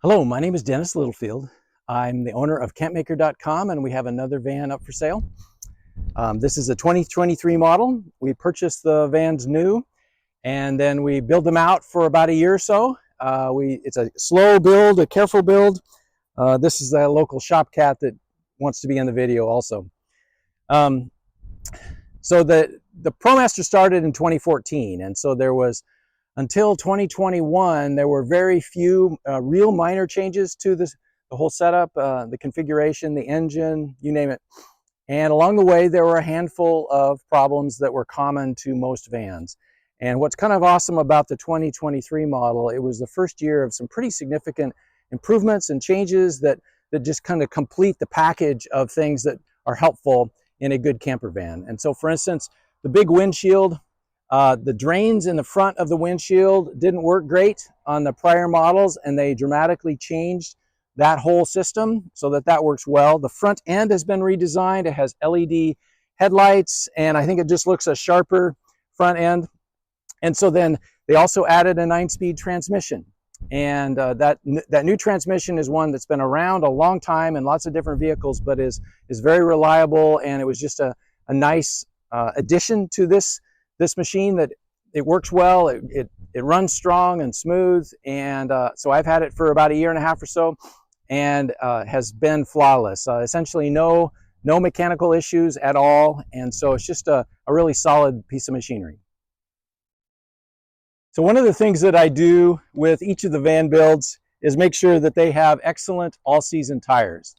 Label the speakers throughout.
Speaker 1: Hello, my name is Dennis Littlefield. I'm the owner of CampMaker.com, and we have another van up for sale. This is a 2023 model. We purchased the vans new, and then we build them out for about a year or so. It's a slow build, a careful build. This is a local shop cat that wants to be in the video also. So the ProMaster started in 2014, and so there was, until 2021, there were very few real minor changes to the whole setup, the configuration, the engine, you name it. And along the way, there were a handful of problems that were common to most vans. And what's kind of awesome about the 2023 model, it was the first year of some pretty significant improvements and changes that just kind of complete the package of things that are helpful in a good camper van. And so, for instance, the big windshield, the drains in the front of the windshield didn't work great on the prior models, and they dramatically changed that whole system so that works well. The front end has been redesigned. It has LED headlights, and I think it just looks a sharper front end. And so then they also added a 9-speed transmission. And that new transmission is one that's been around a long time in lots of different vehicles, but is very reliable, and it was just a nice addition to this machine. That it works well, it runs strong and smooth, and so I've had it for about a year and a half or so, and has been flawless. Essentially no mechanical issues at all, and so it's just a really solid piece of machinery. So one of the things that I do with each of the van builds is make sure that they have excellent all-season tires.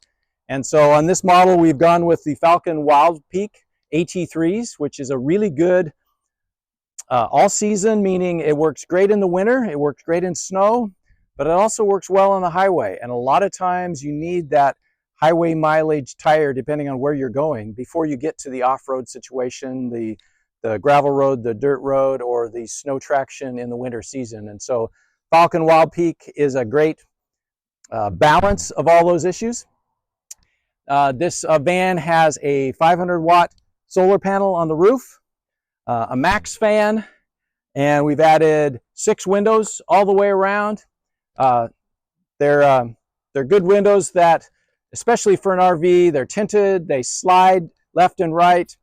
Speaker 1: And so on this model, we've gone with the Falcon Wild Peak AT3s, which is a really good all season, meaning it works great in the winter, it works great in snow, but it also works well on the highway. And a lot of times you need that highway mileage tire depending on where you're going before you get to the off-road situation, the gravel road, the dirt road, or the snow traction in the winter season. And so Falcon Wild Peak is a great balance of all those issues. This van has a 500-watt solar panel on the roof, a max fan, and we've added 6 windows all the way around. They're good windows that, especially for an RV, they're tinted, they slide left and right,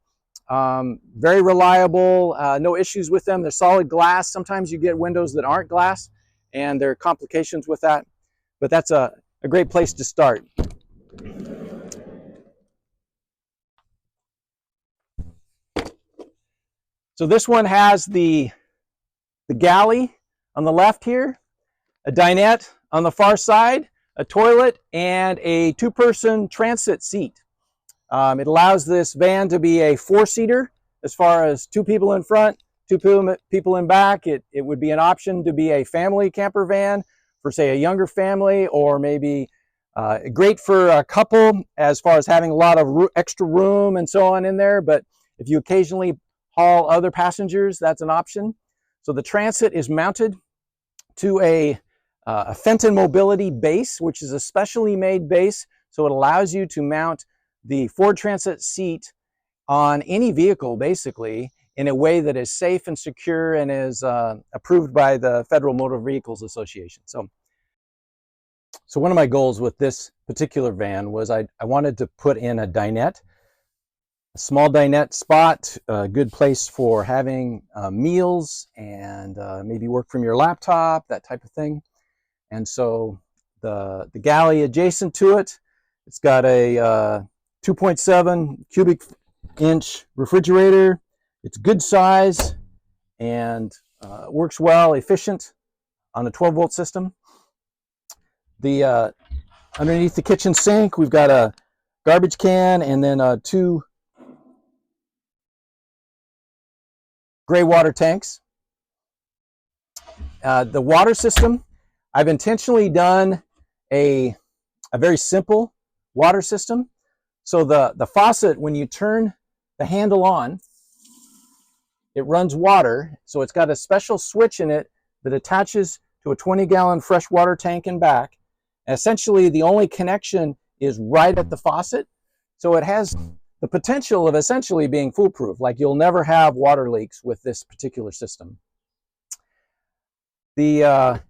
Speaker 1: very reliable, no issues with them. They're solid glass. Sometimes you get windows that aren't glass, and there are complications with that, but that's a great place to start. So this one has the galley on the left here, a dinette on the far side, a toilet, and a 2-person transit seat. It allows this van to be a 4-seater as far as 2 people in front, 2 people in back. It would be an option to be a family camper van for, say, a younger family, or maybe great for a couple as far as having a lot of extra room and so on in there. But if you occasionally haul other passengers, that's an option. So the transit is mounted to a Fenton Mobility base, which is a specially made base. So it allows you to mount the Ford Transit seat on any vehicle, basically, in a way that is safe and secure and is approved by the Federal Motor Vehicles Association. So one of my goals with this particular van was I wanted to put in a dinette, a small dinette spot, a good place for having meals and maybe work from your laptop, that type of thing. And so the galley adjacent to it, it's got a 2.7 cubic inch refrigerator. It's good size and works well, efficient on a 12-volt system. Underneath the kitchen sink, we've got a garbage can and then 2 gray water tanks. The water system, I've intentionally done a very simple water system. So the faucet, when you turn the handle on, it runs water. So it's got a special switch in it that attaches to a 20-gallon freshwater tank in back. And essentially, the only connection is right at the faucet. So it has the potential of essentially being foolproof. Like, you'll never have water leaks with this particular system. The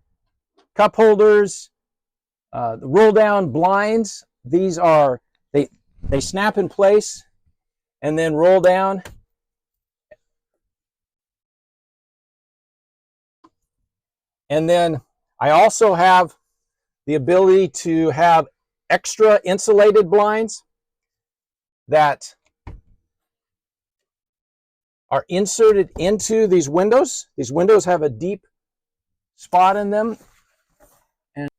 Speaker 1: cup holders The roll down blinds, these are, they snap in place and then roll down. And then I also have the ability to have extra insulated blinds that are inserted into these windows. These windows have a deep spot in them. And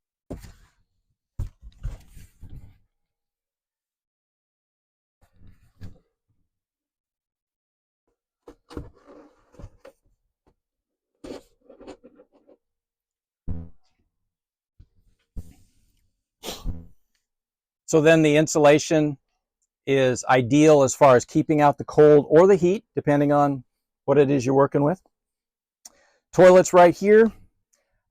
Speaker 1: so then the insulation is ideal as far as keeping out the cold or the heat, depending on what it is you're working with. Toilets right here.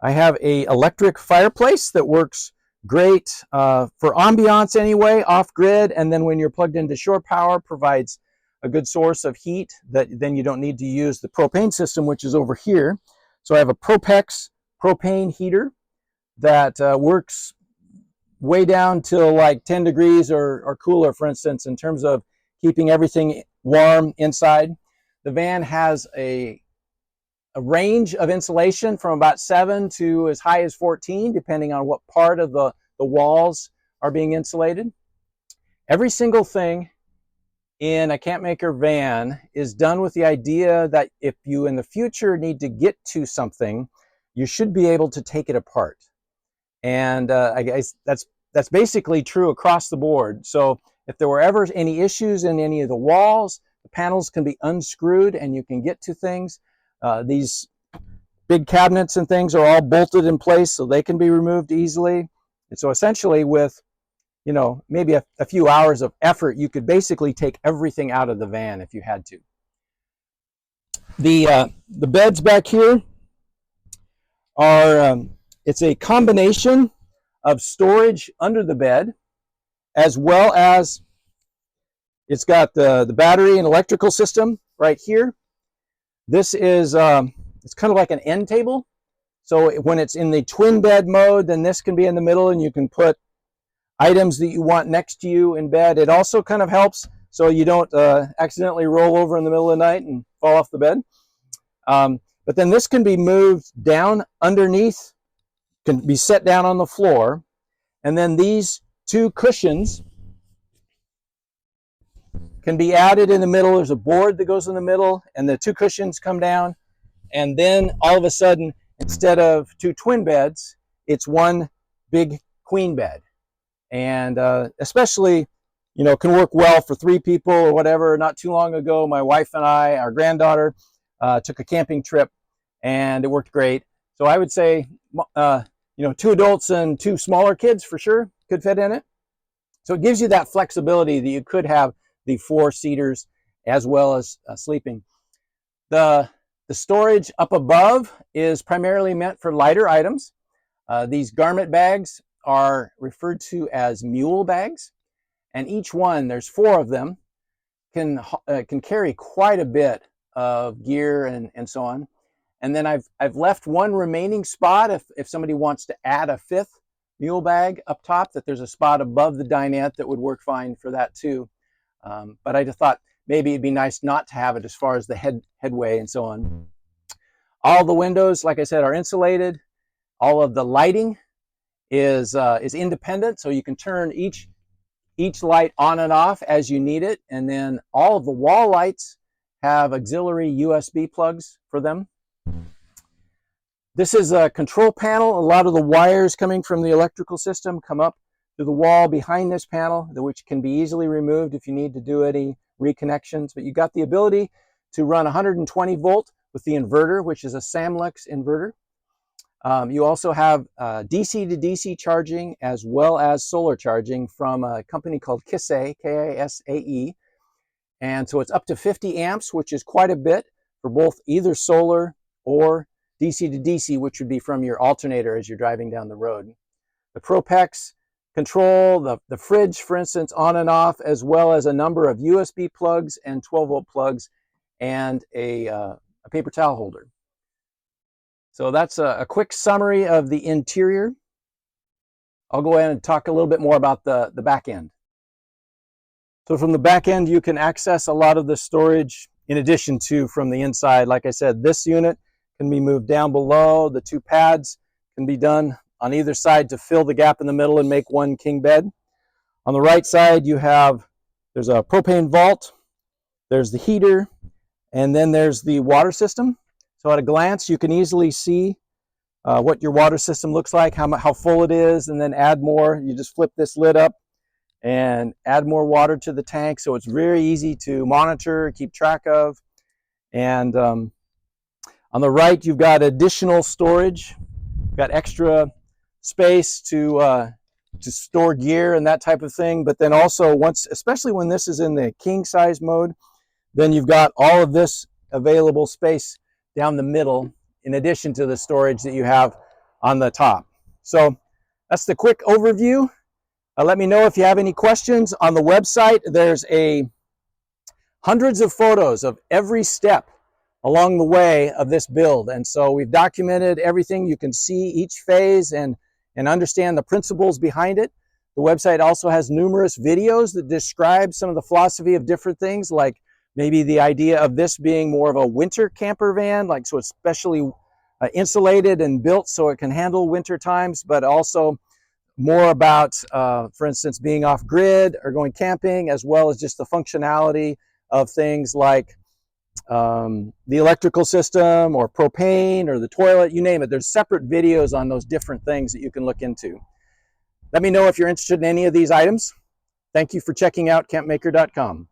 Speaker 1: I have a electric fireplace that works great for ambiance anyway, off grid, and then when you're plugged into shore power, provides a good source of heat that then you don't need to use the propane system, which is over here. So I have a Propex propane heater that works way down till like 10 degrees or cooler, for instance, in terms of keeping everything warm inside. The van has a range of insulation from about 7 to as high as 14, depending on what part of the walls are being insulated. Every single thing in a CampMaker van is done with the idea that if you in the future need to get to something, you should be able to take it apart. And I guess that's basically true across the board. So if there were ever any issues in any of the walls, the panels can be unscrewed and you can get to things. These big cabinets and things are all bolted in place so they can be removed easily. And so essentially with, you know, maybe a few hours of effort, you could basically take everything out of the van if you had to. The beds back here are, it's a combination of storage under the bed, as well as it's got the battery and electrical system right here. This is, it's kind of like an end table. So when it's in the twin bed mode, then this can be in the middle and you can put items that you want next to you in bed. It also kind of helps so you don't accidentally roll over in the middle of the night and fall off the bed. But then this can be moved down underneath, can be set down on the floor. And then these two cushions can be added in the middle. There's a board that goes in the middle and the two cushions come down. And then all of a sudden, instead of two twin beds, it's one big queen bed. And especially, you know, can work well for 3 people or whatever. Not too long ago, my wife and I, our granddaughter, took a camping trip and it worked great. So I would say, you know, 2 adults and 2 smaller kids for sure could fit in it. So it gives you that flexibility that you could have the 4 seaters as well as sleeping. The storage up above is primarily meant for lighter items. These garment bags are referred to as mule bags, and each one, there's 4 of them, can carry quite a bit of gear and so on. And then I've left one remaining spot if somebody wants to add a 5th mule bag up top, that there's a spot above the dinette that would work fine for that too. But I just thought maybe it'd be nice not to have it as far as the headway and so on. All the windows, like I said, are insulated. All of the lighting is independent, so you can turn each light on and off as you need it. And then all of the wall lights have auxiliary USB plugs for them. This is a control panel. A lot of the wires coming from the electrical system come up to the wall behind this panel, which can be easily removed if you need to do any reconnections. But you got the ability to run 120 volt with the inverter, which is a Samlex inverter. You also have DC to DC charging as well as solar charging from a company called Kise, K-I-S-A-E. And so it's up to 50 amps, which is quite a bit for both either solar or DC to DC, which would be from your alternator as you're driving down the road. The Propex control the fridge, for instance, on and off, as well as a number of USB plugs and 12-volt plugs and a paper towel holder. So that's a quick summary of the interior. I'll go ahead and talk a little bit more about the back end. So from the back end, you can access a lot of the storage in addition to from the inside. Like I said, this unit can be moved down below. The two pads can be done on either side to fill the gap in the middle and make one king bed. On the right side, there's a propane vault, there's the heater, and then there's the water system. So at a glance, you can easily see what your water system looks like, how full it is, and then add more. You just flip this lid up and add more water to the tank, so it's very easy to monitor, keep track of. And on the right, you've got additional storage. You've got extra space to store gear and that type of thing. But then also, especially when this is in the king size mode, then you've got all of this available space down the middle, in addition to the storage that you have on the top. So that's the quick overview. Let me know if you have any questions. On the website, there's hundreds of photos of every step along the way of this build. And so we've documented everything. You can see each phase and understand the principles behind it. The website also has numerous videos that describe some of the philosophy of different things, like maybe the idea of this being more of a winter camper van, like so it's specially insulated and built so it can handle winter times, but also more about, for instance, being off grid or going camping, as well as just the functionality of things like the electrical system or propane or the toilet, you name it. There's separate videos on those different things that you can look into. Let me know if you're interested in any of these items. Thank you for checking out CampMaker.com.